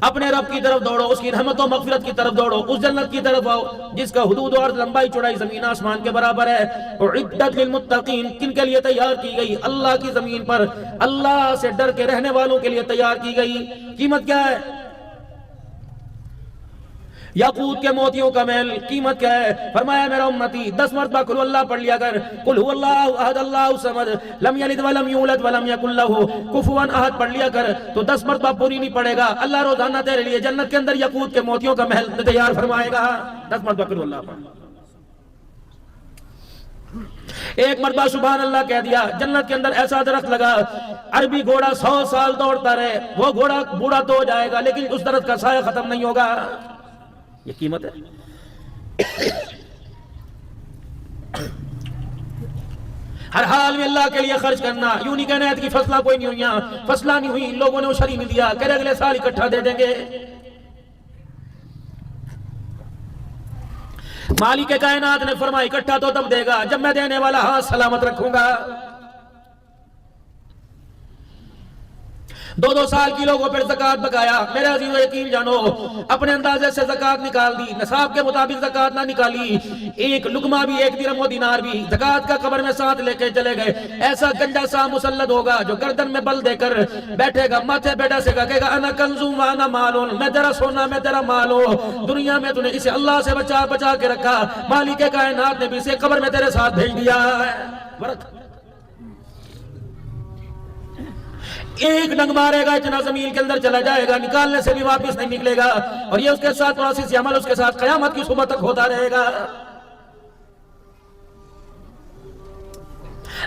अपने रब की तरफ दौड़ो, उसकी रहमत और मग़फ़िरत की तरफ दौड़ो, उस जन्नत की तरफ आओ जिसका हुदूद और लंबाई चौड़ाई जमीन आसमान के बराबर है। उइद्दत लिलमुत्तक़ीन, किन के लिए तैयार की गई? अल्लाह की जमीन पर अल्लाह से डर के रहने वालों के लिए तैयार की गई। कीमत क्या है? याकूत के मोतियों का महल। कीमत क्या है? फरमाया मेरा उम्मती 10 मरतबा कुल अल्लाह पढ़ लिया कर। कुल हुवल्लाहु अहद अल्लाहु समद लम यलिद वलम यूलद वलम यकुल लहू कुफुवन अहद पढ़ लिया कर तो 10 मरतबा पूरी नहीं पड़ेगा। अल्लाह रोजाना तेरे लिए जन्नत के अंदर याकूत के मोतियों का महल तैयार फरमाएगा। 10 मरतबा कुल अल्लाह पढ़। एक मरतबा सुभान अल्लाह कह दिया, जन्नत के अंदर ऐसा दरख्त लगा, अरबी घोड़ा 100 साल दौड़ता रहे, वो घोड़ा बूढ़ा तो हो जाएगा लेकिन उस दरख्त का साया खत्म नहीं होगा। ये कीमत है। हर हाल में अल्लाह के लिए खर्च करना। यूं नहीं कहना है कि फसला कोई नहीं हुई, फसला नहीं हुई, लोगों ने उशरी नहीं दिया, कह रहे अगले साल इकट्ठा दे देंगे। मालिक कायनात ने फरमाया इकट्ठा तो तब देगा जब मैं देने वाला हाथ सलामत रखूंगा। 2-2 साल की लोगों पर ज़कात बकाया। मेरे अज़ीज़ो यकीन जानो, अपने अंदाजे से ज़कात निकाल दी, निसाब के मुताबिक ज़कात ना निकाली, एक लुकमा भी, एक दिरहम व दिनार भी ज़कात का कब्र में साथ लेके चले गए, ऐसा गंजा सा मुसल्लत होगा जो गर्दन में बल देकर बैठेगा, माथे पे डसेगा, कहेगा अना कंज़ुम व अना मालून, मैं तेरा सोना, मैं तेरा माल हूं। दुनिया में तूने इसे अल्लाह से बचा बचा के रखा, मालिक कायनात ने भी इसे कब्र में तेरे साथ भेज दिया है। एक डंग मारेगा इतना जमीन के अंदर चला जाएगा, निकालने से भी वापस नहीं निकलेगा, और ये उसके साथ प्रोसेस अमल उसके साथ कयामत की सुबह तक होता रहेगा।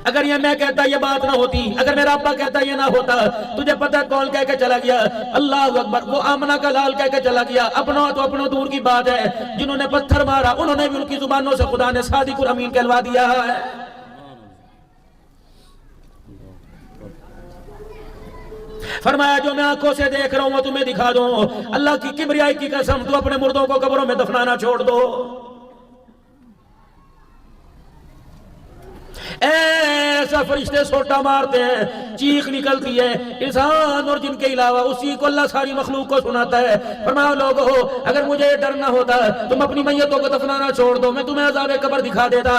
अगर ये मैं कहता ये बात ना होती, अगर मेरा अब्बा कहता ये ना होता, तुझे पता कौन कह के चला गया? अल्लाह अकबर। वो आमना का लाल कह के चला गया। अपनों तो अपनों दूर की बात है, जिन्होंने पत्थर मारा उन्होंने भी उनकी जुबानों से खुदा ने सादिकुल अमीन कहलवा दिया है। फरमाया जो मैं आंखों से देख रहा हूं वो तुम्हें दिखा दूं। अल्लाह की किबरियाई की कसम, तू अपने मुर्दों को कब्रों में दफनाना छोड़ दो। ऐसा फरिश्ते सोटा मारते हैं, चीख निकलती है, इंसान और जिनके अलावा उसी को अल्लाह सारी मखलूक को सुनाता है। फरमाया लोगो, अगर मुझे डर ना होता तुम अपनी मैयतों को दफनाना छोड़ दो, मैं तुम्हें अज़ाब कब्र दिखा देता।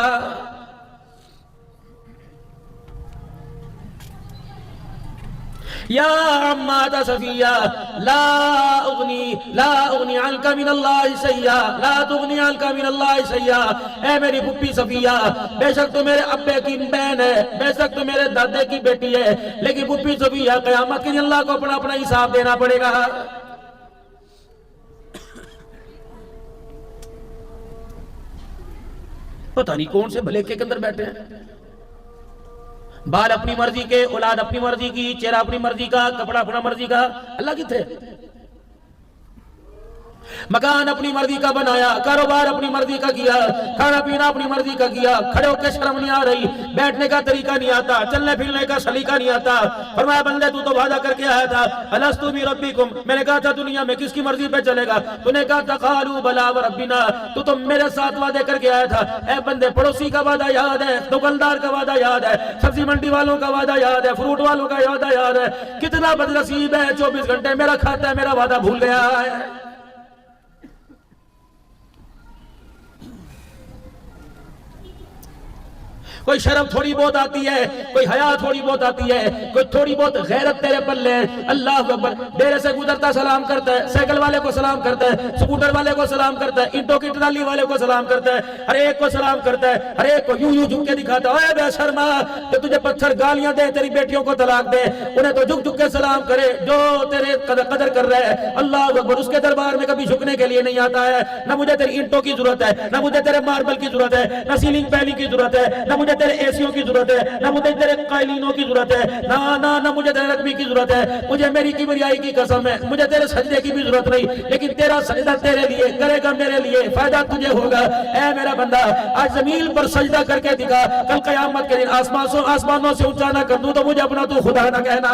या अम्मा सफिया ला उगनी अलका मिनल्लाहि सैया, ला तुगनी अलका मिनल्लाहि सैया। ऐ मेरी पुप्पी सफिया, बेशक तो मेरे अब्बे की बहन है, बेशक तो मेरे दादे की बेटी है, लेकिन पुप्पी सफिया क़यामत के दिन अल्लाह को अपना अपना हिसाब देना पड़ेगा। पता नहीं कौन से भले के अंदर बैठे हैं। बाल अपनी मर्जी के, औलाद अपनी मर्जी की, चेहरा अपनी मर्जी का, कपड़ा अपना मर्जी का। अल्लाह किथे? मकान अपनी मर्जी का बनाया, कारोबार अपनी मर्जी का किया, खाना पीना अपनी मर्जी का किया, खड़े होकर शर्म नहीं आ रही, बैठने का तरीका नहीं आता, चलने फिरने का सलीका नहीं आता। फरमाया बंदे तू तो वादा करके आया था, अलस्तु बि रब्बिकुम, मैंने कहा था दुनिया में किसकी मर्जी पे चलेगा? तूने कहा था क़ालू बला व रब्बिना, तू तो मेरे साथ वादे करके आया था। ऐ बंदे, पड़ोसी का वादा याद है, दुकानदार का वादा याद है, सब्जी मंडी वालों का वादा याद है, फ्रूट वालों का वादा याद है। कितना बदनसीब है, 24 घंटे मेरा खाता है, मेरा वादा भूल गया है। कोई शर्म थोड़ी बहुत आती है, कोई हया थोड़ी बहुत आती है, कोई थोड़ी बहुत गैरत तेरे पल्ले है। अल्लाह अकबर। डेरे से गुजरता सलाम करता है, साइकिल वाले को सलाम करता है, स्कूटर वाले को सलाम करता है, ईंटों की ट्राली वाले को सलाम करता है, हर एक को सलाम करता है, हर एक को यूं यूं झुक के दिखाता है। बेशर्मा, तो तुझे पत्थर गालियां दे, तेरी बेटियों को तलाक दे, उन्हें तो झुक झुक के सलाम करे जो तेरे कदर कर रहे हैं। अल्लाह अकबर। उसके दरबार में कभी झुकने के लिए नहीं आता है। ना मुझे तेरी ईंटों की जरूरत है, ना मुझे तेरे मार्बल की जरूरत है, ना सीलिंग पैली की जरूरत है, ना मुझे तेरे एसियों की जरूरत है, ना मुझे तेरे कालीनों की जरूरत है, ना मुझे तेरे रकबी की जरूरत है। मुझे मेरी किबरियाई की कसम है, मुझे तेरे सजदे की भी जरूरत नहीं, लेकिन तेरा सजदा तेरे लिए करेगा, मेरे लिए फायदा तुझे होगा। ऐ मेरा बंदा, आज जमीन पर सजदा करके दिखा, कल कयामत के दिन आसमानों से ऊंचा ना कर दूं तो मुझे अपना तू खुदा ना कहना।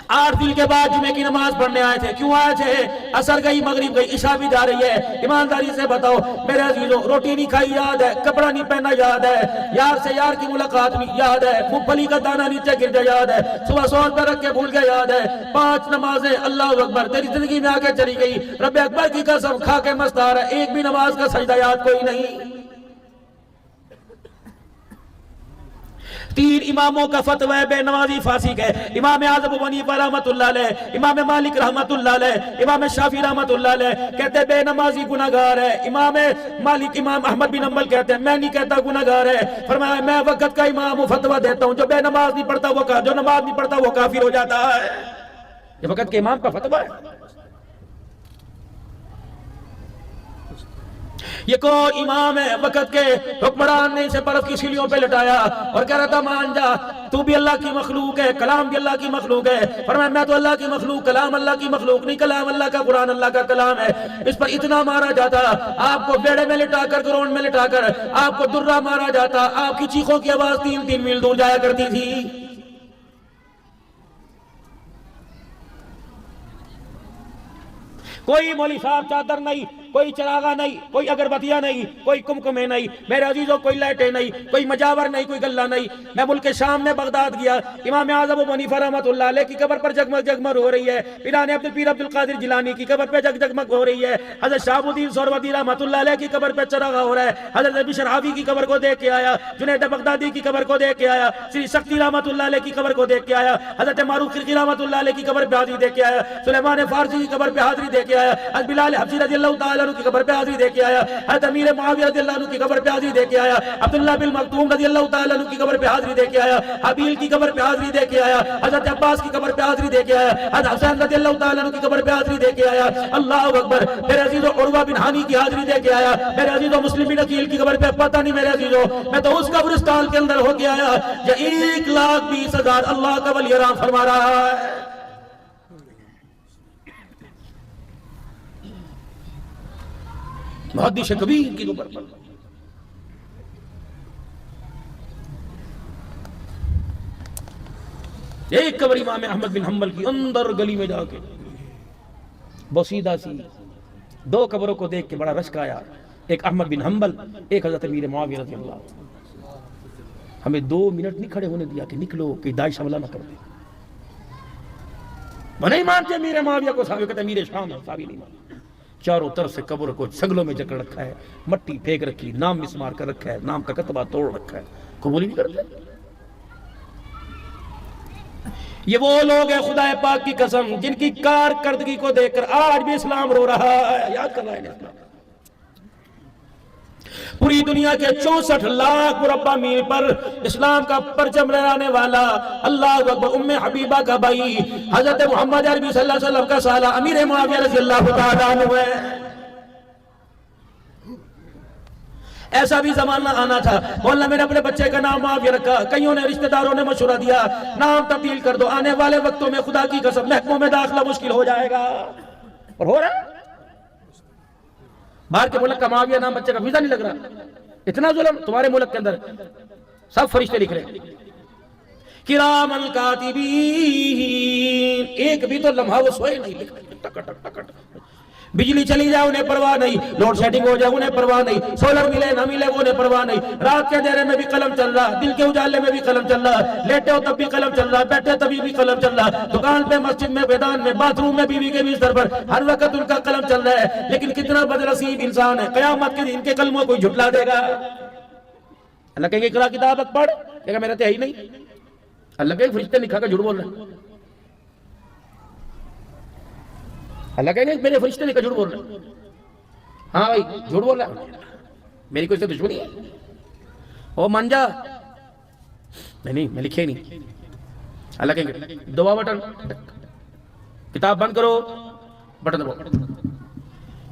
8 दिन के बाद जुमे की नमाज पढ़ने आए थे। क्यों आए थे? असर गई, मगरिब गई, इशा भी जा रही है। ईमानदारी से बताओ मेरे अजीजों, रोटी नहीं खाई याद है, कपड़ा नहीं पहना याद है, यार से यार की मुलाकात नहीं याद है, मूंगफली का दाना नीचे गिर गया याद है, सुबह 100 रुपए रख के भूल गया याद है, 5 नमाजें अल्लाह अकबर तेरी जिंदगी में आके चली गई, रब्बे अकबर की कसम खा के मस्त आ रहा है, एक भी नमाज का सजदा याद कोई नहीं। 3 इमामों का फतवा है बेनमाजी फांसी के। इमाम आज़म अबू हनीफा रहमतुल्लाह अलैह, इमाम मालिक रहमतुल्लाह अलैह, इमाम शाफी रहमतुल्लाह अलैह कहते हैं बेनमाजी गुनाहगार है। इमाम मालिक, इमाम अहमद बिन हंबल कहते हैं मैं नहीं कहता गुनाहगार है। फरमाया मैं वक्त का इमाम हूं, फतवा देता हूं, जो बेनमाज नहीं पढ़ता वो जो नमाज नहीं पढ़ता वो काफिर हो जाता है। ये वक्त के इमाम का फतवा है। ये कौन इमाम है? वक्त के हुक्मरान ने इसे बर्फ की सीढ़ियों पे लटाया और कह रहा था मान जा तू भी अल्लाह की मखलूक है, कलाम भी अल्लाह की मखलूक है। फरमाया मैं तो अल्लाह की मखलूक, कलाम अल्लाह की मखलूक नहीं, कलाम अल्लाह का, कुरान अल्लाह का कलाम है। इस पर इतना मारा जाता, आपको बेड़े में लिटाकर, ग्राउंड में लिटाकर आपको दुर्रा मारा जाता, आपकी चीखों की आवाज 3-3 मील दूर जाया करती थी। कोई मौली साहब चादर नहीं, कोई चरागा नहीं, कोई अगरबत्तियां नहीं, कोई कुमकुमे नहीं, मेरे अजीजों कोई लाइटें नहीं, कोई मजावर नहीं, कोई गल्ला नहीं। मैं मुल्क शाम में बगदाद गया, इमाम आज़म अबू हनीफा रहमतुल्लाह अलैह की कब्र पर जगमग जगमग हो रही है, पीराने अब्दुल पीर अब्दुल कादिर जिलानी की कब्र पे जगमग हो रही है, हजरत शहाबुद्दीन सोहरवर्दी रहमतुल्लाह अलैह की कब्र पे चरागा हो रहा है, हजरत बिशर हाफी की कब्र को देख के आया, जुनैद बगदादी की कब्र को देख के आया, श्री शक्ति रहमतुल्लाह अलैह की कब्र को देख के आया, हजरत मारूफ खिलकी रहमतुल्लाह अलैह की कब्र पे हाजिरी दे के आया, सुलेमान फारसी की कब्र पे हाजिरी दे के आया, हज़रत बिलाल हबशी रज़ियल्लाहु ताला अन्हु की कब्र पे हाजिरी दे के आया, हज़रत अमीर मुआविया रज़ियल्लाहु अन्हु की कब्र पे हाजिरी दे के आया, अब्दुल्लाह बिन मक्तूम रज़ियल्लाहु ताला अन्हु की कब्र पे हाजिरी दे के आया, हबील की कब्र पे हाजिरी दे के आया, हज़रत अब्बास की कब्र पे हाजिरी दे के आया, हज़रत हुसैन रज़ियल्लाहु ताला अन्हु की कब्र पे हाजिरी दे के आया। अल्लाहु अकबर। मेरे अजीजों उर्वा बिन हानी की हाजिरी दे के आया, मेरे अजीजों मुस्लिम बिन अकील की कब्र पे, पता नहीं मेरे अजीजों मैं तो उस कब्रिस्तान के अंदर होके आया जो 1,20,000 अल्लाह का वली राम फरमा रहा है। मुहद्दिस कबीर की कब्र पर एक कब्र इमाम अहमद बिन हंबल की अंदर गली में जाके बसीदा सी 2 कब्रों को देख के बड़ा रश्क आया। एक अहमद बिन हंबल, एक हजरत अमीर मुआविया रज़ियल्लाहु। हमें 2 मिनट नहीं खड़े होने दिया कि निकलो कि दाइश हमला न कर दे। वो नहीं मानते अमीर मुआविया को, साहब कहते अमीर शाम है, साहब नहीं मानते। चारों तरफ से कब्र को संगलों में जकड़ रखा है, मट्टी फेंक रखी, नाम मिसमार कर रखा है, नाम का कतबा तोड़ रखा है, कबूल नहीं करते। ये वो लोग हैं खुदा पाक की कसम जिनकी कारकर्दगी को देखकर आज भी इस्लाम रो रहा है। याद कर रहा है इस्लाम पूरी दुनिया के 64 लाख मुरब्बा मील पर इस्लाम का परचम लहराने वाला अल्लाह अकबर उम्मे हबीबा का भाई हजरत मोहम्मद अरबी सल्लल्लाहु अलैहि वसल्लम का साला अमीर मुआविया रज़ियल्लाहु ताला अन्हु है। ऐसा भी जमाना आना था, बोलना मैंने अपने बच्चे का नाम मुआविया रखा, कईयों ने रिश्तेदारों ने मशवरा दिया नाम तब्दील कर दो, आने वाले वक्तों में खुदा की कसम महकमों में दाखिला मुश्किल हो जाएगा। और हो रहा है, बाहर के मुल्क का मुआविया नाम बच्चे का वीजा नहीं लग रहा। इतना जुल्म तुम्हारे मुल्क के अंदर, सब फरिश्ते लिख रहे किरामन कातिबीन, एक भी तो लम्हा वो सोए नहीं, लिख टक टक टक टक। बिजली चली जाए उन्हें परवाह नहीं, लोड शेडिंग हो जाए उन्हें परवाह नहीं, सोलर मिले ना मिले वो उन्हें परवाह नहीं, रात के अंधेरे में भी कलम चल रहा, दिन के उजाले में भी कलम चल रहा, लेटे हो तब भी कलम चल रहा, बैठे तभी भी कलम चल रहा, दुकान पे, मस्जिद में, मैदान में, बाथरूम में, बीवी के बिस्तर पर हर वक्त उनका कलम चल रहा है। लेकिन कितना बदनसीब इंसान है, कयामत के दिन के कलमों कोई झुटला देगा। अल्लाह कहेंगे इकरा किताब पढ़, कहेगा मेरा तो है ही नहीं। अल्लाह कहेंगे फरिश्ते लिखा कर झूठ बोल रहे हैं। अल्लाह कहेंगे मेरे फरिश्ते लिखा झूठ बोल रहे हैं। हाँ भाई झूठ बोल रहा है, मेरी कोई से दुश्मनी है, ओ मान जा। नहीं मैं लिखे नहीं। अल्लाह कहेंगे दबा बटन, किताब बंद करो, बटन दबाओ।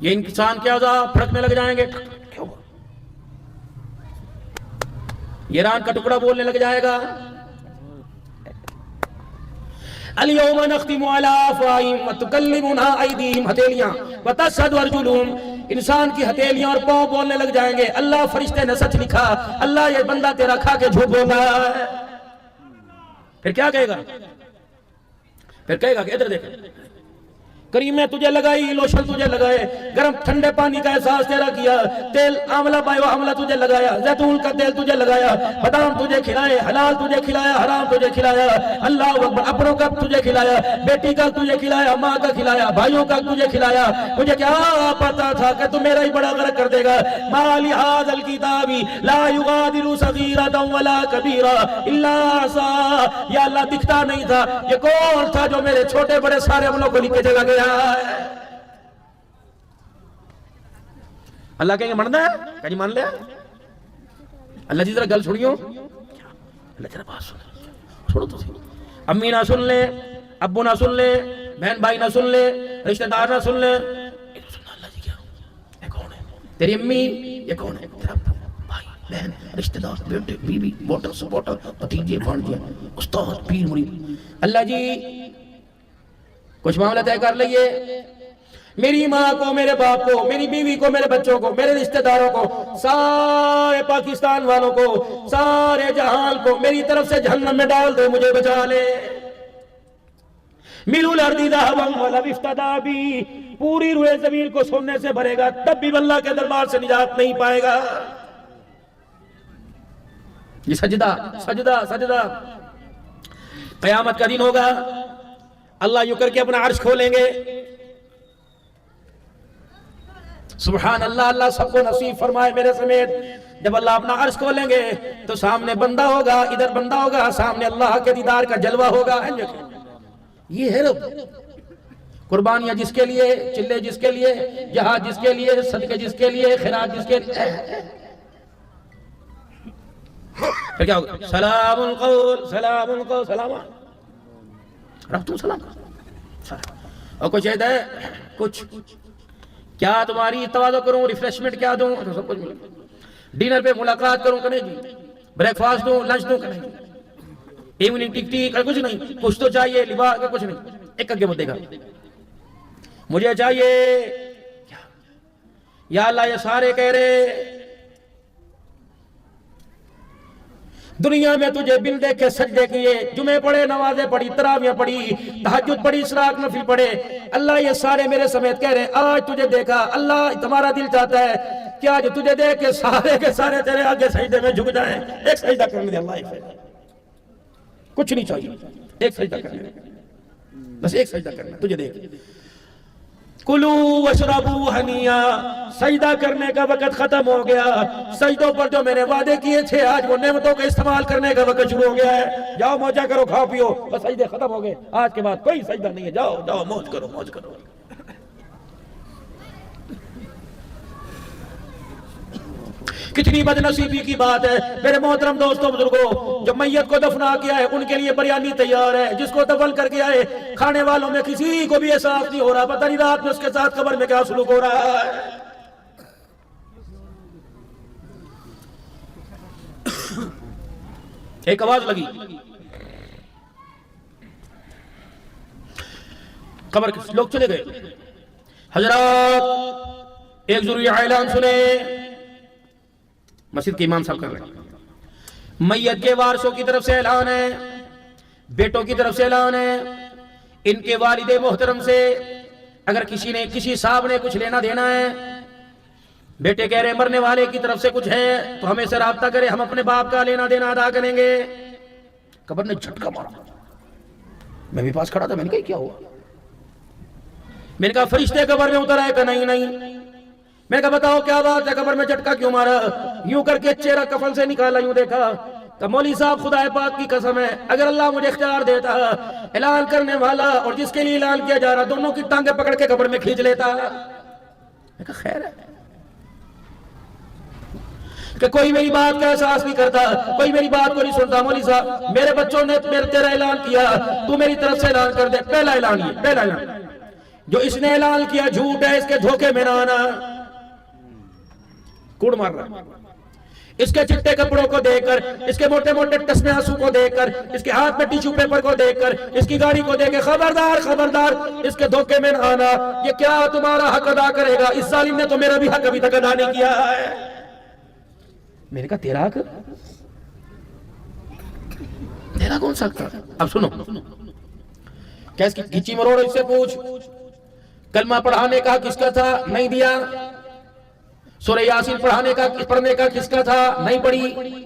ये इंसान क्या होगा, फड़कने लग जाएंगे, ये ईरान का टुकड़ा बोलने लग जाएगा। अल-यौम नख्तिमु अला अफ़वाहिहिम व तुकल्लिमुना अयदीहिम, हथेलियां, व तशहदु अर्जुलुहुम, इंसान की हथेलियां और पांव बोलने लग जाएंगे। अल्लाह फरिश्ते ने सच लिखा, अल्लाह ये बंदा तेरा खा के झूठ बोल रहा है। फिर क्या कहेगा, फिर कहेगा कि इधर देख, क्रीमें तुझे लगाई, लोशन तुझे लगाए, गर्म ठंडे पानी का एहसास तेरा किया, तेल आंवला बायो आंवला तुझे लगाया, जैतून का तेल तुझे लगाया, बादाम तुझे खिलाए, हलाल तुझे खिलाया, हराम तुझे खिलाया, अल्लाह अकबर, अपनों का तुझे खिलाया, बेटी का तुझे खिलाया, माँ का खिलाया, भाइयों का तुझे खिलाया। मुझे क्या पता था कि तू मेरा ही बड़ा गर्क कर देगा। माली हाज़ल किताबी ला युगादिरु सगीरतन वला कबीरा इल्ला सा। या अल्लाह दिखता नहीं था ये कौन था जो मेरे छोटे बड़े सारे अमलों को लिख के चला गया। अल्लाह कहेंगे मनना है, कहीं मान लिया। अल्लाह जी जरा गल सुनियो, अल्लाह जरा बात सुनो तो सही। अम्मी ना सुन ले, अब्बू ना सुन ले, बहन भाई ना सुन ले, रिश्तेदार ना सुन ले, अल्लाह जी क्या ये कौन है? तेरी अम्मी ये कौन है? तेरा भाई बहन रिश्तेदार बेटे बीवी वोटर सपोर्टर भतीजे भांजे उस्ताद पीर मुरीद। अल्लाह जी कुछ मामला तय कर लिए, मेरी माँ को, मेरे बाप को, मेरी बीवी को, मेरे बच्चों को, मेरे रिश्तेदारों को, सारे पाकिस्तान वालों को, सारे जहान को मेरी तरफ से जहन्नम में डाल दे, मुझे बचा ले। मिलुल अर्दी ज़हबन वला इफ्तदा भी, पूरी रुए जमीन को सोने से भरेगा तब भी अल्लाह के दरबार से निजात नहीं पाएगा। ये सजदा सजदा सजदा क़यामत का दिन होगा, अल्लाह यूं करके अपना अर्श खोलेंगे। सुभान अल्लाह, अल्लाह सबको नसीब फरमाए मेरे समेत। जब अल्लाह अपना अर्श खोलेंगे तो सामने बंदा होगा, इधर बंदा होगा, सामने अल्लाह के दीदार का जलवा होगा। ये है रब, कुर्बानियां जिसके लिए, चिल्ले जिसके लिए, जहाद जिसके लिए, सदके जिसके लिए, खैरात जिसके लिए। फिर क्या होगा? सलामुल कौल सलामुल कौल सलाम रब तुम सलाम और कुछ है कुछ क्या तुम्हारी तवाज़ो करूं, रिफ्रेशमेंट क्या दूं, तो सब कुछ मिलेगा। डिनर पे मुलाकात करूं कि नहीं, ब्रेकफास्ट दूं, लंच दूं कि नहीं, इवनिंग टिकटी का कुछ नहीं, कुछ तो चाहिए, लिबास का कुछ नहीं। एक आगे मत देगा, मुझे चाहिए क्या? या अल्लाह ये सारे कह रहे दुनिया में तुझे बिन देखे सजदे किए, जुमे पढ़े, नमाजें पढ़ी, तरावियां पढ़ी, तहज्जुद पढ़ी, इशराक नफिल पढ़े, अल्लाह ये सारे मेरे समेत कह रहे आज तुझे देखा, अल्लाह तुम्हारा दिल चाहता है कि आज तुझे देख के सारे तेरे आगे सजदे में झुक जाएं। एक सजदा करने दे अल्लाह, कुछ नहीं चाहिए, एक सजदा करने, बस एक सजदा करना तुझे देख। कुलू वशरबू हनिया, सजदा करने का वक्त खत्म हो गया। सजदों पर जो मैंने वादे किए थे आज वो नेमतों का इस्तेमाल करने का वक्त शुरू हो गया है। जाओ मौजा करो, खाओ पियो, बस सजदे खत्म हो गए, आज के बाद कोई सजदा नहीं है। जाओ जाओ मौज करो, मौज करो। कितनी बदनसीबी की बात है मेरे मोहतरम दोस्तों बुजुर्गों, जो मैयत को दफना किया है उनके लिए बिरयानी तैयार है, जिसको दफन करके आए खाने वालों में किसी को भी एहसास नहीं हो रहा, पता नहीं रात में उसके साथ कब्र में क्या सलूक हो रहा है। एक आवाज लगी, कब्र के लोग चले गए। हजरात एक जरूरी ऐलान सुने, मस्जिद के इमाम साहब कर रहे हैं। मैयत के वारसों की तरफ से ऐलान है, बेटों की तरफ से ऐलान है, इनके वालिदे मोहतरम से अगर किसी साहब ने कुछ लेना देना है, बेटे कह रहे मरने वाले की तरफ से कुछ है तो हमें से राब्ता करे, हम अपने बाप का लेना देना अदा करेंगे। कब्र ने झटका मारा, मैं भी पास खड़ा था, मैंने कहा क्या हुआ? मैंने कहा फरिश्ते कब्र में उतर आए? का नहीं नहीं। मैंने कहा बताओ क्या बात है, कब्र में झटका क्यों मारा? यूं करके चेहरा कफन से निकाला, यूं देखा, तो मौली साहब खुदा पाक की कसम है अगर अल्लाह मुझे इख्तियार देता, ऐलान करने वाला और जिसके लिए ऐलान किया जा रहा दोनों की टांगे पकड़ के कब्र में खींच लेता। मैं कहा खैर है कि कोई मेरी बात का एहसास नहीं करता, कोई मेरी बात को नहीं सुनता। मौली साहब मेरे बच्चों ने मेरे तेरा ऐलान किया, तू मेरी तरफ से ऐलान कर दे। पहला ऐलान, ये पहला ऐलान जो इसने ऐलान किया झूठ है, इसके धोखे में ना आना। कूड़ मार रहा, इसके चिट्टे कपड़ों को देखकर, इसके मोटे मोटे टसमे आंसू को देखकर, इसके हाथ में टिश्यू पेपर को देखकर, इसकी गाड़ी को देखकर खबरदार खबरदार इसके धोखे में न आना। ये क्या तुम्हारा हक अदा करेगा? इस जालिम ने तो मेरा भी हक अभी तक अदा नहीं किया है। मैंने कहा तेरा हक, तेरा कौन सा हक? अब सुनो, क्या इसकी खींची मरोड़ इससे पूछ। कलमा पढ़ाने का किसका था, नहीं दिया। सूरह यासीन पढ़ने का किसका था, नहीं पढ़ी।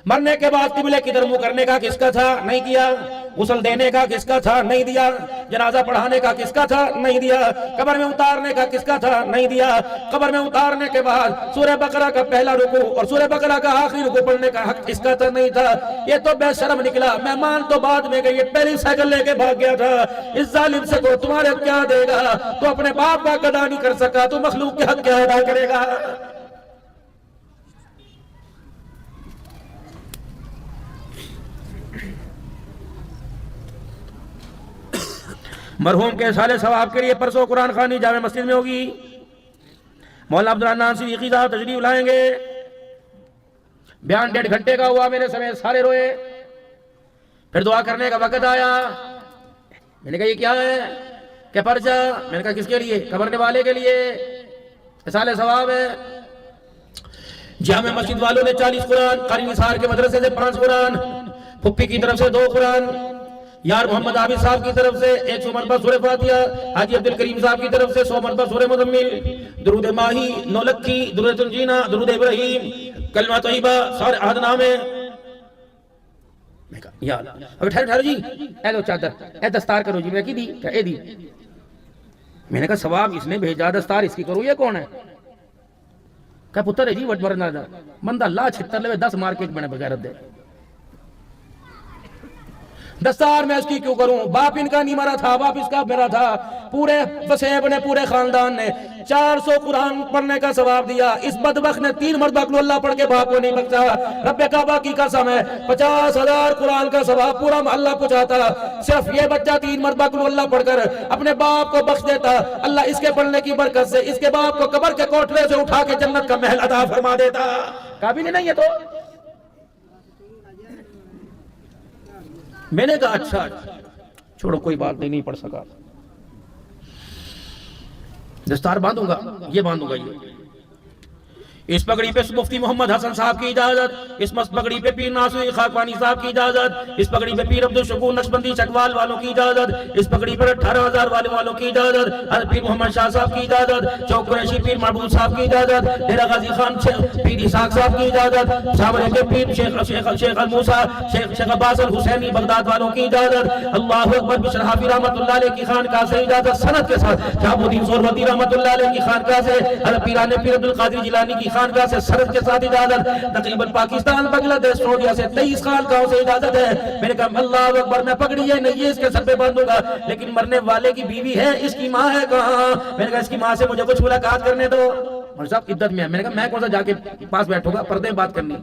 मरने के बाद किबले की तरफ मुंह करने का किसका था, नहीं किया। गुस्ल देने का किसका था, नहीं दिया। जनाजा पढ़ाने का किसका था, नहीं दिया। कब्र में उतारने का किसका था, नहीं दिया। कब्र में उतारने के बाद सूरह बकरा का पहला रुकू और सूरह बकरा का आखिरी रुकू पढ़ने का हक किसका था, नहीं था। ये तो बेशर्म निकला, मेहमान तो बाद में गई, पहली साइकिल लेके भाग गया था। इस जालिम से को तुम्हारे क्या देगा, तो अपने बाप का अदा नहीं कर सका, तो मखलूक के हक क्या अदा करेगा। मरहूम के साले सवाब के लिए परसों कुरान खानी जामे मस्जिद में होगी। मौलाना अब्दुल सिद्दीकी साहब तशरीफ लाएंगे। बयान 1.5 घंटे का हुआ, मेरे समेत सारे रोए। फिर दुआ करने का वक्त आया। मैंने कहा ये क्या है, क्या पर्चा। मैंने कहा किसके लिए, कब्र वाले के लिए, साले सवाब है। जामे मस्जिद वालों ने 40 कुरान, कारी निसार के मदरसे से 5 कुरान, फुप्पी की तरफ से 2 कुरान, यार मोहम्मद आबिद साहब की तरफ से 100 मरतबा सूरह फातिहा, हाजी अब्दुल करीम साहब की तरफ से 100 मरतबा सूरह मुज़म्मिल, दुरूद माही, नौलखी, दुरूद तंजीना, दुरूद इब्राहीम, कलमा तय्यबा, सारे अहदनामे। मैं कहा यार अब ठहरो जी, ए लो चादर, ए दस्तार करो जी। मैं की दी, क्या ए दी। मैंने कहा सवाब इसने भेजा, दस्तार इसकी करो, ये कौन है। क्या पुत्र है जी वट मरना बंदा ला छितर ले 10 मार्केट मैंने बगैर दे। दस्तार मैं इसकी क्यों करूं, बाप इनका नहीं मरा था, बाप इसका मेरा था। पूरे वसेब ने, पूरे खानदान ने 400 कुरान पढ़ने का सवाब दिया। इस बदबख्त ने 3 मरतबा कुल अल्लाह पढ़ के बाप को नहीं बख्शा। रब्बे काबा की कसम है 50,000 कुरान का सवाब पूरा मोहल्ला पहुंचाता। सिर्फ ये बच्चा 3 मरतबा कुल अल्लाह पढ़कर अपने बाप को बख्श देता। अल्लाह इसके पढ़ने की बरकत से इसके बाप को कब्र के कोठरे से उठा के जन्नत का महल अता फरमा देता। काबिल नहीं है तो। मैंने कहा अच्छा छोड़ो कोई बात नहीं पढ़ सका, दस्तार बांधूंगा, ये बांधूंगा। ये इस पगड़ी पे मुफ्ती मोहम्मद हसन साहब की इजाजत, इस पगड़ी पे पीर नासुरी खाकवानी साहब की इजाजत, इस पगड़ी पे पीर अब्दुल शकूर नक्शबंदी चकवाल वालों की इजाजत, इस पगड़ी पर 18,000 वालों की इजाजत, पीर मोहम्मद शाह साहब की इजाजत, चौक कुरैशी पीर महबूब साहब की इजाजत, डेरा गाजी खान पीर इसाक साहब की इजाजत, सावरे के पीर शेख अल मूसा शेख अब्बास अल हुसैनी बगदाद वालों की इजाजत, अल्लाहु अकबर बिशर हाफी रहमतुल्लाह अलैह की खानकाह से इजाजत सनद के साथ, शहाबुद्दीन सोरवती रहमतुल्लाह अलैह की खानकाह से, पीराने पीर अब्दुल कादिर जिलानी की खानकाह से सरद के साथ इजाजत, तकरीबन पाकिस्तान बांग्लादेश सऊदीया से 23 खानकाहों से इजाजत है। मैंने कहा अल्लाह अकबर, मैं पगड़ी है नहीं है इसके सर पे बांधूंगा, लेकिन मरने वाले की बीवी है, इसकी माँ है कहाँ। मैंने कहा इसकी माँ से मुझे कुछ मुलाकात करने दो। और साहब इद्दत में है। मैंने कहा मैं कौन सा जाके पास बैठूंगा, पर्दे में बात करनी।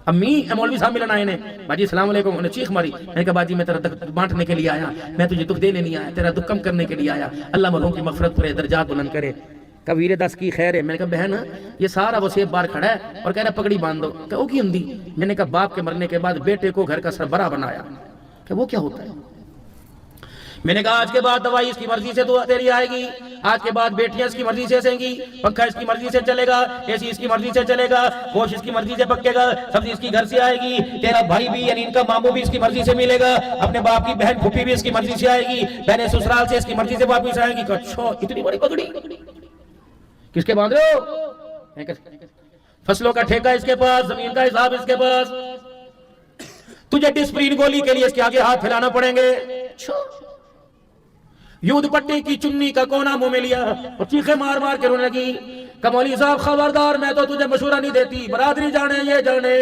अम्मी मौलवी साहब मिलन आए ने, बाजी सलाम अलैकुम, उन्हें चीख मारी। मैंने कहा बाजी मैं तेरा दुख बांटने के लिए आया, मैं तुझे दुख देने नहीं आया, तेरा दुख कम करने के लिए आया। अल्लाह मरहूम की मगफिरत करे, दर्जात बुलंद करे। कबीर 10 की खैर है। मैंने कहा बहन ये सारा वसीयत बार खड़ा है और कह रहा पगड़ी बांध दो। क्या वो की हिंदी। मैंने कहा बाप के मरने के बाद बेटे को घर का सरबराह बनाया, क्या वो क्या होता है। मैंने कहा आज के बाद दवाई इसकी मर्जी से तो तेरी आएगी, आज के बाद बेटियां इसकी मर्जी से सेंगी, पंखा इसकी मर्जी से चलेगा, एसी इसकी मर्जी से चलेगा, गोश्त इसकी मर्जी से पकेगा, सब्जी इसकी घर से आएगी, तेरा भाई भी यानी इनका मामू भी इसकी मर्जी से मिलेगा, अपने बाप की बहन फूफी भी इसकी मर्जी से आएगी, बहने ससुराल से इसकी मर्जी से वापिस आएगी। अच्छा इतनी बड़ी पगड़ी किसके बांध रहे हो। फसलों का ठेका इसके पास, जमीन का हिसाब इसके पास, तुझे डिस्प्रीन गोली के लिए इसके आगे हाथ फैलाना पड़ेंगे। युद्ध पट्टी की चुन्नी का कोना मुंह में लिया और चीखे मार मार के रोने लगी। कमौली साहब खबरदार, मैं तो तुझे मशूरा नहीं देती, बरादरी जाने ये जाने,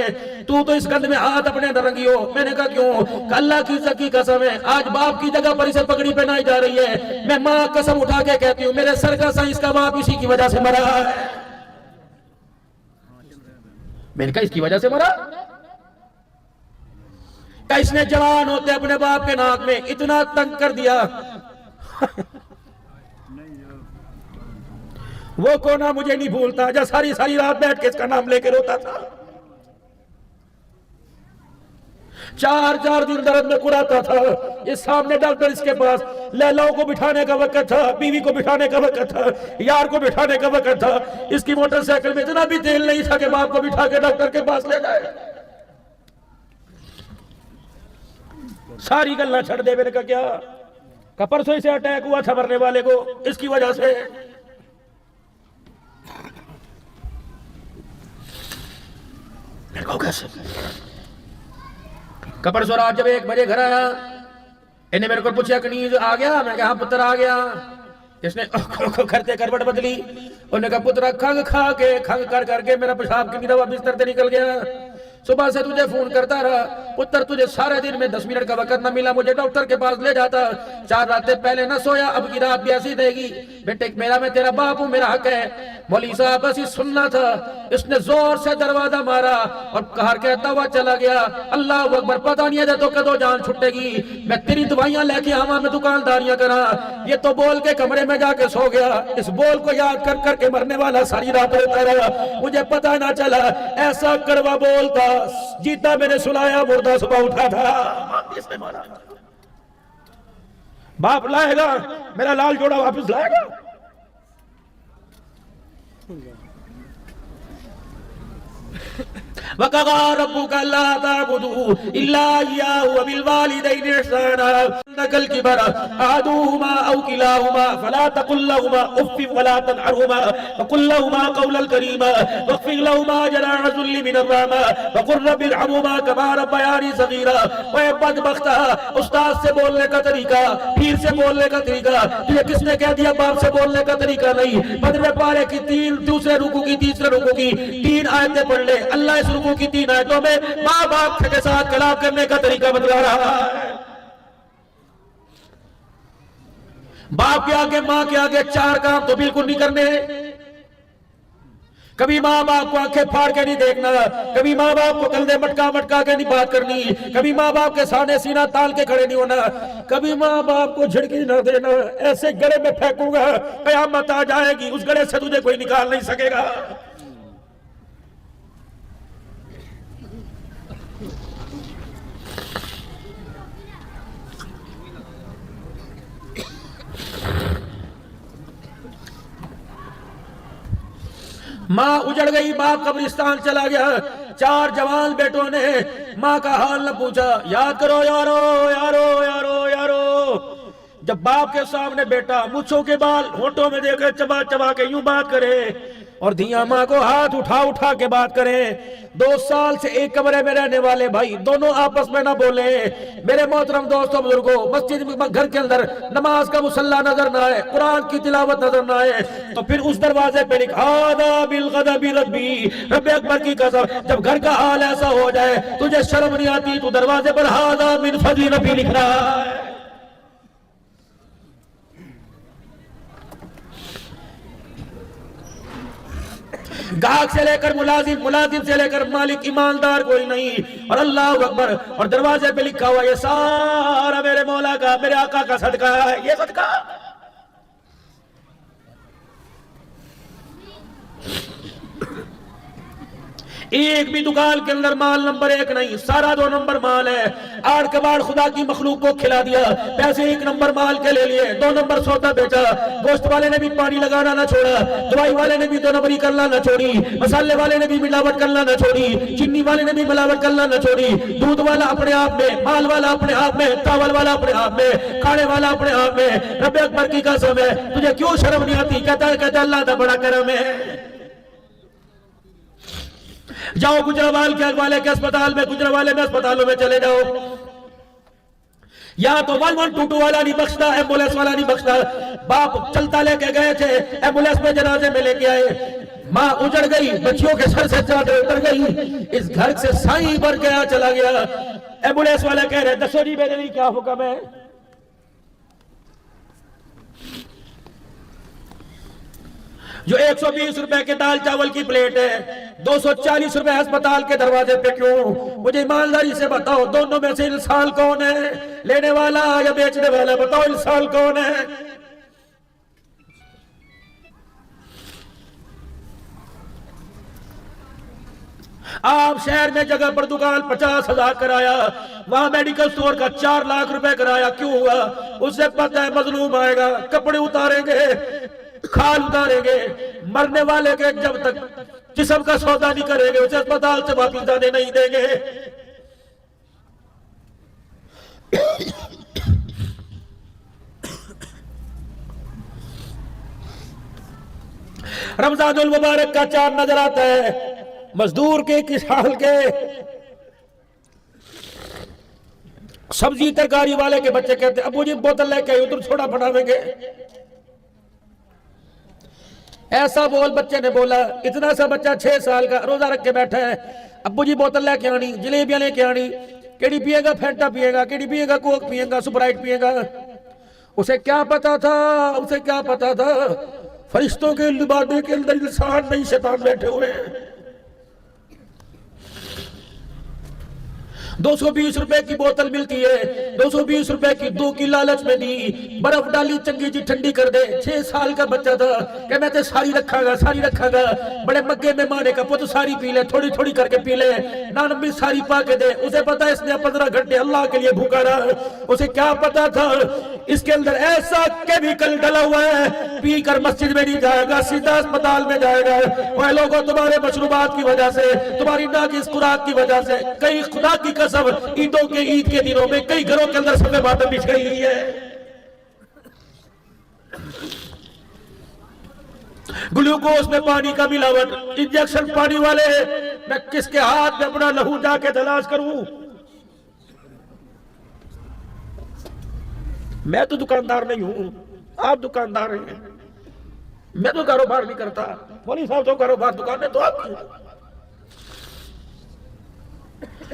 तू तो इस गंद में हाथ अपने अंदर रंगी हो। मैंने कहा क्यों। अल्लाह की सकी कसम है आज बाप की जगह पर इसे पगड़ी पहनाई जा रही है। मैं माँ कसम उठा के कहती हूँ मेरे सर का साइंस का बाप इसी की वजह से मरा है। मैंने कहा इसकी वजह से मरा। क्या इसने जवान होते अपने बाप के नाक में इतना तंग कर दिया। वो कोना मुझे नहीं भूलता जब सारी सारी रात बैठ के इसका नाम लेके रोता था। 4 दिन दर्द में कुराता था। ये सामने डॉक्टर इसके पास, लैलाओं को बिठाने का वक्त था, बीवी को बिठाने का वक्त था, यार को बिठाने का वक्त था। इसकी मोटरसाइकिल में इतना भी तेल नहीं था कि बाप को बिठा के डॉक्टर के पास ले जाए। सारी गल्ला छड़ दे। मैंने कहा क्या? का परसों से अटैक हुआ था मरने वाले को, इसकी वजह से। मेरे को कैसे? का परसों रात जब 1 बजे घर आया, इन्हें मेरे को पूछा कनीज आ गया? मैं कहा पुत्र आ गया। इसने करते करवट बदली। उन्होंने कहा पुत्र खंग खा के खंग कर करके मेरा पेशाब की दवा बिस्तर से निकल गया। सुबह से तुझे फोन करता रहा पुत्र, तुझे सारे दिन में 10 मिनट का वक्त न मिला, मुझे डॉक्टर के पास ले जाता। 4 रातें पहले न सोया, अब की रात भी ऐसी देगी। बेटे मेरा, मैं तेरा बाप हूं, मेरा हक है। मौलवी साहब बस सुनना था। इसने जोर से दरवाजा मारा और कहर कहता हुआ चला गया। अल्लाह अकबर, पता नहीं है तो कदों जान छुटेगी। मैं तेरी दवाइयां लेके आवा, मैं दुकानदारियां करा। ये तो बोल के कमरे में जाके सो गया। इस बोल को याद कर करके मरने वाला सारी रात रोता रहा। मुझे पता ना चला ऐसा कड़वा बोल था। जीता मैंने सुनाया, मुर्दा सुबह उठा था। बाप लाएगा, मेरा लाल जोड़ा वापस लाएगा। वक़ज़ा रब्बुका अल्ला तअबुदू इल्ला इय्याहु व बिल वालिदैनि इहसाना नकल किबर अहदुहुमा औ किलाहुमा फला तकुल लहुमा उफ़्फ़िन वला तनहरहुमा वक़ुल लहुमा क़ौलन करीमा वख़्फ़िज़ लहुमा जनाह ज़ुल्लि मिनर रहमा वक़ुल रब्बि इरहमुमा कमा रब्बयानी सग़ीरा। ओए बदबख्ता, उस्ताद से बोलने का तरीका, पीर से बोलने का तरीका तुझे किसने कह दिया? बाप से बोलने का तरीका नहीं। 15वें पारे की 3 दूसरे रुकू की तीसरे रुकू की 3 आयतें पढ़ ले। अल्लाह इस रुकू की 3 आयतों में माँ बाप के साथ कलाम करने का तरीका बतला रहा है। बाप के आगे माँ के आगे 4 काम तो बिल्कुल नहीं करने। कभी माँ बाप को आंखें फाड़ के नहीं देखना, कभी माँ बाप को कंधे मटका मटका के नहीं बात करनी, कभी माँ बाप के सामने सीना ताल के खड़े नहीं होना, कभी माँ बाप को झिड़की ना देना। ऐसे गड़े में फेंकूंगा, कयामत आ जाएगी, उस गड़े से तुझे कोई निकाल नहीं सकेगा। माँ उजड़ गई, बाप कब्रिस्तान चला गया। 4 जवान बेटों ने माँ का हाल न पूछा। याद करो यारो यारो यारो यारो, जब बाप के सामने बेटा मूंछों के बाल होठों में देकर चबा चबा के यूं बात करे और धिया माँ को हाथ उठा उठा के बात करे। 2 साल से एक कमरे में रहने वाले भाई दोनों आपस में ना बोले। मेरे मोहतरम दोस्तों बुजुर्गों, मस्जिद में घर के अंदर नमाज का मुसल्ला नजर ना आए, कुरान की तिलावत नजर ना आए, तो फिर उस दरवाजे पे लिखा बिल गज़बी रब्बी, रब्बे अकबर की कसम। जब घर का हाल ऐसा हो जाए तुझे शर्म नहीं आती, तू दरवाजे पर हादा मिन फज़ली रब्बी लिख रहा है। गाहक से लेकर मुलाजिम, मुलाजिम से लेकर मालिक, ईमानदार कोई नहीं। और अल्लाह अकबर, और दरवाजे पे लिखा हुआ ये सारा मेरे मौला का, मेरे आका का सदका है। ये सदका एक भी दुकान के अंदर माल नंबर 1 नहीं, सारा 2 नंबर माल है। आड़ कबाड़ खुदा की मखलूक को खिला दिया, पैसे 1 नंबर माल के ले लिए, 2 नंबर सौदा बेचा। गोश्त वाले ने भी पानी लगाना ना छोड़ा, दवाई वाले ने भी 2 नंबरी करना ना छोड़ी, मसाले वाले ने भी मिलावट करना ना छोड़ी, चीनी वाले ने भी मिलावट करना ना छोड़ी। दूध वाला अपने आप में, माल वाला अपने आप में, चावल वाला अपने आप में, खाने वाला अपने आप में। रब्बे अकबर की कसम है, तुझे क्यों शर्म नहीं आती? कहता अल्लाह का बड़ा करम है। जाओ गुजरावाल के वाले के अस्पताल में, गुजरावाले में अस्पतालों में चले जाओ। या तो 1122 वाला नहीं बख्शता, एम्बुलेंस वाला नहीं बख्शता। बाप चलता लेके गए थे, एम्बुलेंस में जनाजे में लेके आए। माँ उजड़ गई, बच्चियों के सर से चादर उतर गई, इस घर से साई भर गया चला गया। एम्बुलेंस वाले कह रहे दसो जी मेरे लिए क्या हुक्म है। जो 120 रुपए के दाल चावल की प्लेट है, 240 रुपए अस्पताल के दरवाजे पे क्यों? मुझे ईमानदारी से बताओ, दोनों में से इंसान कौन है? लेने वाला या बेचने वाला? बताओ इंसान कौन है? आप शहर में जगह पर दुकान 50,000 कराया, वहां मेडिकल स्टोर का 4 लाख रुपए कराया, क्यों हुआ? उससे पता है मजलूम आएगा, कपड़े उतारेंगे, खाल उतारेंगे, मरने वाले के जब तक जिस्म का सौदा नहीं करेंगे उसे अस्पताल से वापस जाने नहीं देंगे। रमजानुल मुबारक का चांद नजर आता है, मजदूर के, किसान के, सब्जी तरकारी वाले के बच्चे कहते अबू जी बोतल लेके उधर छोड़ा बनावेंगे। ऐसा बोल बच्चे ने बोला। इतना सा बच्चा 6 साल का रोजा रख के बैठा है, अब्बू जी बोतल लेके आनी, जलेबियां लेके आनी, केड़ी पिएगा, फैंटा पिएगा, केड़ी पिएगा, कोक पिएगा, स्प्राइट पिएगा। उसे क्या पता था, उसे क्या पता था फरिश्तों के लिबादे के अंदर इंसान नहीं शैतान बैठे हुए हैं। 220 रुपए की बोतल मिलती है, 220 रुपए की 2 की लालच में दी, बर्फ डाली चंगी जी ठंडी कर दे। 6 साल का बच्चा था कि मैं तो सारी रखागा, सारी रखागा। बड़े मग्गे में माने का पुत सारी पी ले, थोड़ी थोड़ी करके पी ले, नान भी सारी पा के दे। उसे पता है इसने 15 घंटे अल्लाह के लिए भूखा रहा। उसे क्या पता था इसके अंदर ऐसा केमिकल डला हुआ है, पी कर मस्जिद में नहीं जाएगा, सीधा अस्पताल में जाएगा। वह लोगों तुम्हारे मशरूबात की वजह से, तुम्हारी नाकिस खुराक की वजह से, कई खुदा की कसम ईदों के ईद के दिनों में कई घरों के अंदर सबे बातें बिछ गई है। ग्लूकोज में पानी का मिलावट, इंजेक्शन पानी वाले। मैं किसके हाथ में अपना लहू जाके तलाश करूं? मैं तो दुकानदार नहीं हूं, आप दुकानदार हैं। मैं तो कारोबार नहीं करता, मौलवी साहब तो कारोबार, दुकान है तो आपकी।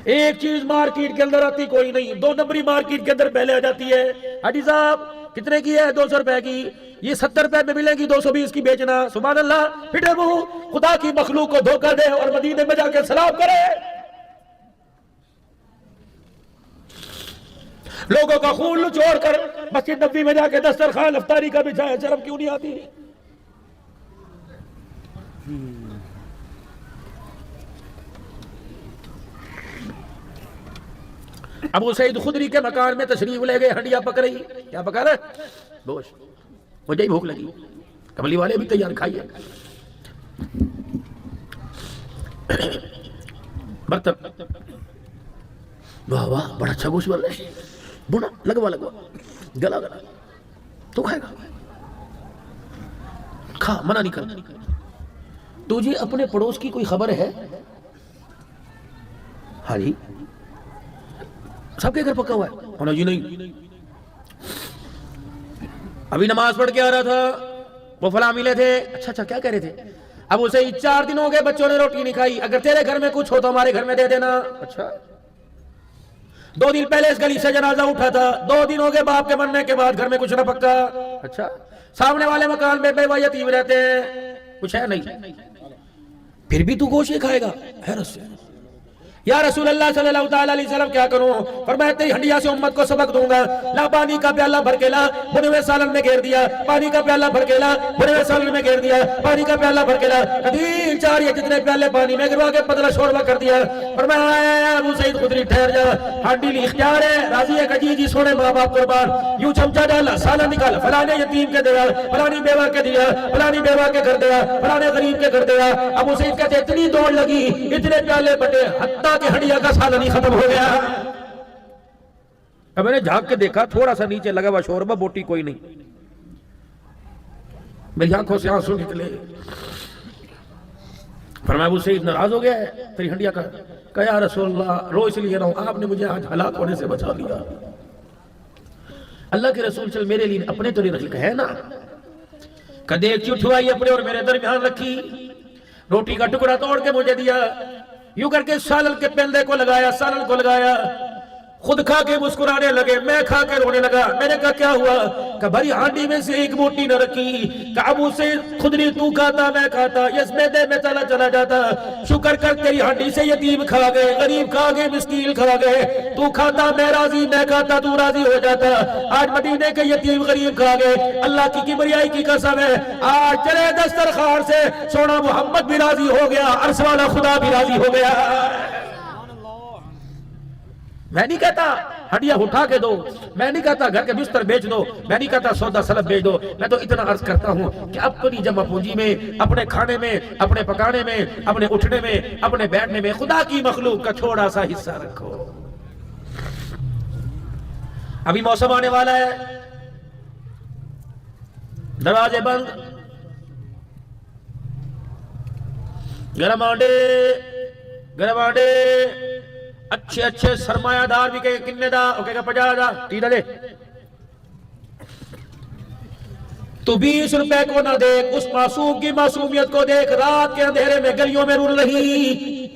एक चीज मार्केट के अंदर आती कोई नहीं, 2 नंबरी मार्केट के अंदर पहले आ जाती है। हाजी साहब कितने की है? 200 रुपए की। ये 70 रुपए में मिलेगी, 220 की बेचना। सुभान अल्लाह। फिटे मुंह खुदा की मखलूक को धोखा दे और मदीने में जाकर सलाम करे। लोगों का खून लुचोड़ कर मस्जिद नबी में जाके दस्तरखान अफ्तारी का बिछाया, शर्म क्यों नहीं आती? अबू सईद खुदरी के मकान में तशरीफ ले गए, हंडिया पक रही। क्या पका रहे? गोश्त। मुझे ही भूख लगी, कमली वाले भी तैयार खाइए। बर्तन, वाह वाह, बड़ा अच्छा गोश्त बन रहा है, बुना, लगवा लगवा, गला गला। तू खाएगा? खा, मना नहीं कर। तुझे अपने पड़ोस की कोई खबर है? हाँ जी, सबके घर पका हुआ है। जी नहीं, अभी नमाज पढ़ के आ रहा था, वो फला मिले थे। अच्छा अच्छा, क्या कह रहे थे? अब उसे 4 दिन हो गए बच्चों ने रोटी नहीं खाई, अगर तेरे घर में कुछ हो तो हमारे घर में दे देना। अच्छा, 2 दिन पहले इस गली से जनाजा उठा था, 2 दिन हो गए बाप के मरने के बाद घर में कुछ ना पक्का। अच्छा, सामने वाले मकान में बेवा यतीम रहते हैं, कुछ है नहीं, फिर भी तू गोश्त खाएगा? हैरत से। या रसूल अल्लाह सल्लल्लाहु अलैहि वसल्लम क्या करूं? फरमाया तेरी हंडिया से उम्मत को सबक दूंगा। ला पानी का प्याला भर के ला, भुने हुए सालन में घेर दिया। पानी का प्याला भर के ला, भुने हुए सालन में घेर दिया। पानी का प्याला भर के ला, कदीर 4 या जितने प्याले पानी में गिरवा के पतला शोरबा कर दिया। फरमाया अबू सईद खुदरी ठहर जा, हांडी ली इख्तियार है, राजी है कजी जी, सोने माँ बाप कुर्बान। यूं चमचा डाला, सालन निकाला, फलाने यतीम के दिया, फलानी बेवा के दिया, फलानी बेवा के घर दिया, फलाने गरीब के घर दिया। अबू सईद कहते इतनी दौड़ लगी, इतने प्याले बटे, हत्ता कि हंडिया का सालन ही खत्म हो गया। अब मैंने झांक के देखा, थोड़ा सा नीचे लगा हुआ शोरबा, बोटी कोई नहीं। मेरी आंखों से आंसू निकले। फरमाया अबू सईद नाराज हो गया है तेरी हंडिया का? कहा या रसूलल्लाह, रो इसलिए रहा हूं, आपने मुझे आज हलाक होने से बचा लिया। अल्लाह के रसूल चल मेरे लिए अपने तो नहीं रख है ना। कदे एक उठवाई अपने और मेरे दरमियान रखी, रोटी का टुकड़ा तोड़ के मुझे दिया, यूं करके सालन के पेंदे को लगाया, सालन को लगाया, खुद खा के मुस्कुराने लगे, मैं खा के रोने लगा। मैंने कहा क्या हुआ? कि भरी हांडी में से एक बोटी न रखी। काबू से खुदरी तू खाता, मैं खाता, इस मैदे में चला चला जाता। शुक्र कर तेरी हांडी से यतीम खा गए, गरीब खा गए, मिस्कीन खा गए। तू खाता मैं राजी, मैं खाता तू राजी हो जाता। आज मदीने के यतीम गरीब खा गए। अल्लाह की किबरियाई की कसम है, आज चले दस्तरखान से सोना मोहम्मद भी राजी हो गया, अर्श वाला खुदा भी राजी हो गया। मैं नहीं कहता हड्डियां उठा के दो, मैं नहीं कहता घर के बिस्तर बेच दो, मैं नहीं कहता सौदा सलब बेच दो। मैं तो इतना अर्ज करता हूं कि अपनी जमा पूंजी में, अपने खाने में, अपने पकाने में, अपने उठने में, अपने बैठने में खुदा की मखलूक का थोड़ा सा हिस्सा रखो। अभी मौसम आने वाला है, दरवाजे बंद, गरम आंडे अच्छे अच्छे सरमायादार भी कहे किन्ने दा, वो कहेगा 50,000 टीडा दे। तो 20 रुपए को ना देख, उस मासूम की मासूमियत को देख, रात के अंधेरे में गलियों में रुल रही,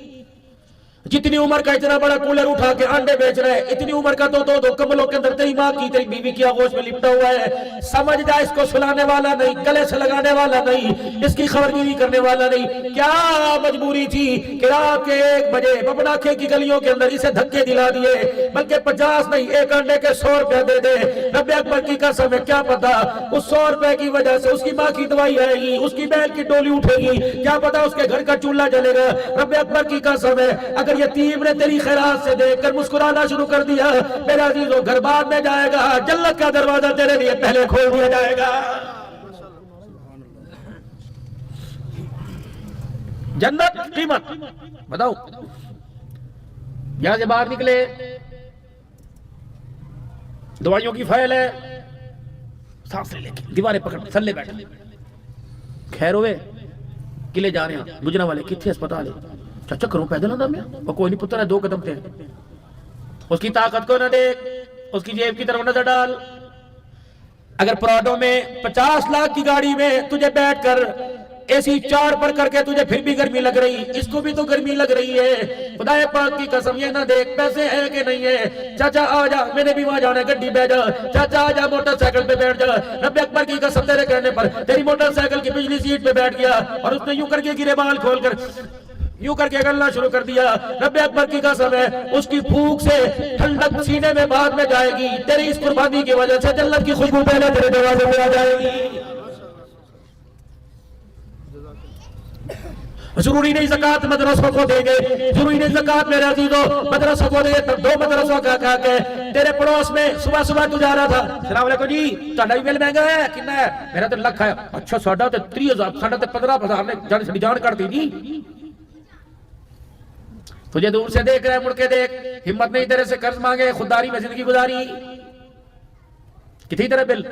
जितनी उम्र का इतना बड़ा कूलर उठा के अंडे बेच रहे हैं, इतनी उम्र का दो कमलों के अंदर तेरी माँ की तेरी बीवी की आगोश में लिपटा हुआ है। समझ जा, इसको सुलाने वाला नहीं, गले से लगाने वाला नहीं, इसकी खबरगिरी करने वाला नहीं। क्या मजबूरी थी कि रात के 1 बजे बबनाखे की गलियों के अंदर इसे धक्के दिला दिए, बल्कि 50 नहीं, एक अंडे के 100 रुपए दे दे। रब्बे अकबर की कसम है, क्या पता उस 100 रुपए की वजह से उसकी माँ की दवाई आएगी, उसकी बहन की टोली उठेगी, क्या पता उसके घर का चूल्हा जलेगा। रब्बे अकबर की कसम है, अगर यतीम ने तेरी खैरात से देखकर मुस्कुराना शुरू कर दिया, मेरा अजीजों घर बाद में जाएगा, जन्नत का दरवाजा तेरे लिए पहले खोल दिया जाएगा। जन्नत कीमत बताओ। यहां से बाहर निकले, दवाइयों की फाइल है, सांस लेके दीवारें पकड़ थल्ले बैठे, खैर हुए किले जा रहे हैं, गुजरा वाले कितने अस्पताल है, चाचा करूं पैदल आंदा मैं, और कोई नहीं पुत्र है, 2 कदम थे। उसकी ताकत को न देख, उसकी जेब की तरफ नजर डाल। अगर प्राडो में 50 लाख की गाड़ी में तुझे बैठकर एसी 4 पर करके तुझे फिर भी गर्मी लग रही, इसको भी तो गर्मी लग रही है। खुदाए पाक की कसम, ये ना देख पैसे है कि नहीं है, चाचा आ जा, मैंने भी वहां जाना है, गड्डी बैठ जा, चाचा आ जा, मोटरसाइकिल पे बैठ जा। रब्बे अकबर की कसम, तेरे कहने पर तेरी मोटरसाइकिल की पिछली सीट पे बैठ गया और उसने यूं करके गिरे बाल खोलकर यूं करके गलना शुरू कर दिया। रब्बे अकबर की कसम है, उसकी फूंक से ठंडक सीने में बाद में जाएगी, तेरी इस कुर्बानी की वजह से जन्नत की खुशबू पहले तेरे दरवाजे पे आ जाएगी। जरूरी नहीं ज़कात मदरसों को देंगे, जरूरी नहीं ज़कात मेरे अजीजों मदरसों को देंगे, तब 2 मदरसों का कहा के तेरे पड़ोस में सुबह सुबह तू जा रहा था, सलाम अलैकुम जी, ਤੁਹਾਡਾ भी बिल महंगा है, कितना है? मेरा तो लाख है। अच्छा साडा तो 30,000, साडा तो 15,000 ने जान कर दी जी। तुझे दूर से देख रहा है, मुड़ के देख, हिम्मत नहीं तेरे से कर्ज मांगे, खुददारी में जिंदगी गुजारी, कितनी तरह बिल।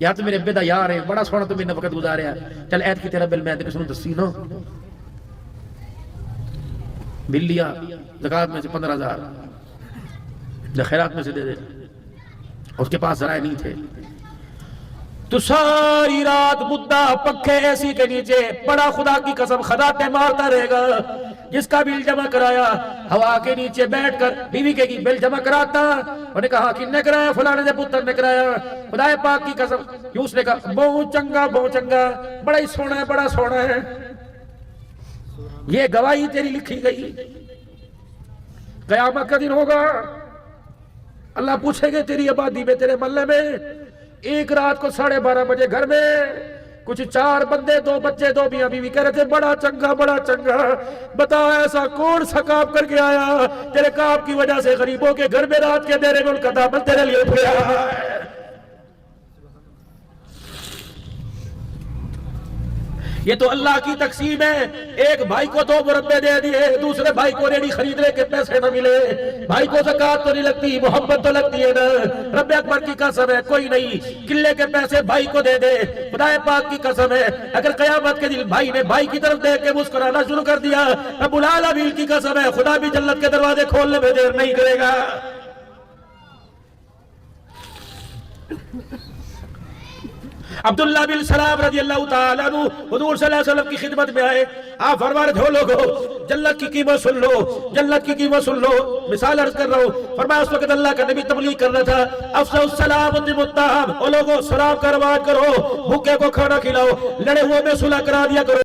यार तू मेरे अब्बे दा यार है, बड़ा सोहना तू मेरे वक्त गुजारिया, चल ऐत की तेरा बिल मैं तेरे दसी ना। बिल लिया, ज़कात में से 15,000 खैरात में से दे दे, उसके पास जराए नहीं थे। तो सारी रात मुद्दा पक्के एसी के नीचे बड़ा खुदा की कसम खदाते मारता रहेगा। जिसका बिल जमा कराया हवा के नीचे बैठकर बीवी के की बिल जमा कराता, उन्हें कहा किन्ने कराया, फलाने ने पुत्र ने कराया। खुदाए पाक की कसम, यूं उसने कहा बहुत चंगा, बड़ा ही सोना है, बड़ा सोना है। ये गवाही तेरी लिखी गई, कयामत का दिन होगा, अल्लाह पूछेगा तेरी आबादी में, तेरे मोहल्ले में एक रात को 12:30 बजे घर में कुछ 4 बंदे, 2 बच्चे, 2 मियां बीवी कह रहे थे बड़ा चंगा, बता ऐसा कौन सा काम करके आया, तेरे काम की वजह से गरीबों के घर में रात के अंधेरे में उनका दामन तेरे लिए उठ गया। ये तो अल्लाह की तकसीम है। एक भाई को 2 मुरब्बे दे दिए, दूसरे भाई को रेडी खरीदने के पैसे न मिले। भाई को ज़कात तो नहीं लगती, मोहब्बत तो लगती है ना। रब्बे अकबर की कसम है, कोई नहीं किले के पैसे भाई को दे दे। खुदाए पाक की कसम है, अगर कयामत के दिन भाई ने भाई की तरफ देख के मुस्कुराना शुरू कर दिया, रब्बुल आलमीन की कसम है, खुदा भी जन्नत के दरवाजे खोलने में देर नहीं करेगा। अब्दुल्लाह बिन सलाम रज़ियल्लाहु ताला अन्हु हुजूर सल्लल्लाहु अलैहि वसल्लम की खिदमत में आए। आप फरमा रहे हो लोगो जन्नत की कीमत सुन लो, जन्नत की कीमत सुन लो। मिसाल अर्ज कर रहा हूं, फरमाया उस वक्त अल्लाह का नबी तबलीग कर रहा था, अफ़सुस सलाम मुत्ताहम, ओ लोगो सलाम का रवाज करो, भूखे को खाना खिलाओ, लड़े हुए में सुलह करा दिया करो।